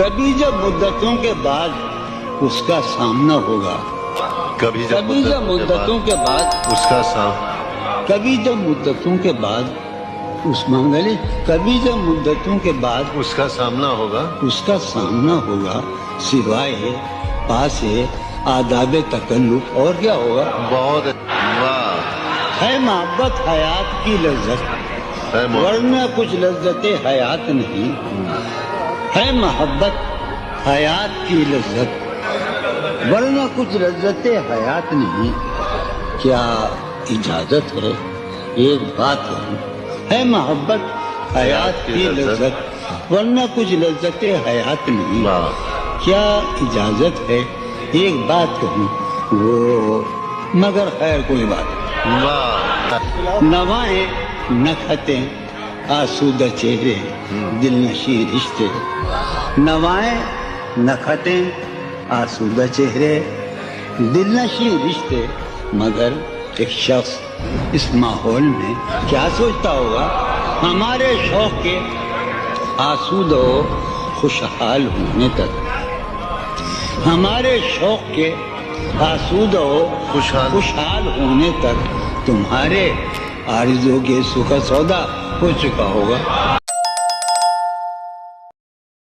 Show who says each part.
Speaker 1: کبھی جب مدتوں کے بعد اس کا سامنا ہوگا،
Speaker 2: کبھی جب
Speaker 1: مدتوں کے بعد
Speaker 2: اس کا سامنا،
Speaker 1: کبھی جب مدتوں کے بعد اس منگلی کبھی جب مدتوں کے بعد
Speaker 2: اس کا سامنا ہوگا،
Speaker 1: اس کا سامنا ہوگا، سوائے پاس آداب تکلف اور کیا ہوگا؟
Speaker 2: بہت واہ،
Speaker 1: ہے محبت حیات کی لذت،
Speaker 2: ہے
Speaker 1: ورنہ کچھ لذت حیات نہیں، ہے محبت حیات کی لذت ورنہ کچھ لذت حیات نہیں۔ کیا اجازت ہے ایک بات کہوں؟ ہے محبت حیات کی لذت ورنہ کچھ لذت حیات نہیں۔ کیا اجازت ہے ایک بات کہوں؟ وہ مگر خیر کوئی بات
Speaker 2: واہ،
Speaker 1: نوائیں نکھتیں آسودہ چہرے دل نشیں رشتے، نوائیں نکھتیں آسودہ چہرے دل نشیں رشتے، مگر ایک شخص اس ماحول میں کیا سوچتا ہوگا؟ ہمارے شوق کے آسودہ و خوشحال ہونے تک، ہمارے شوق کے آسودہ و خوشحال ہونے تک تمہارے آرزو کے سکھ سودا ہو چکا ہوگا۔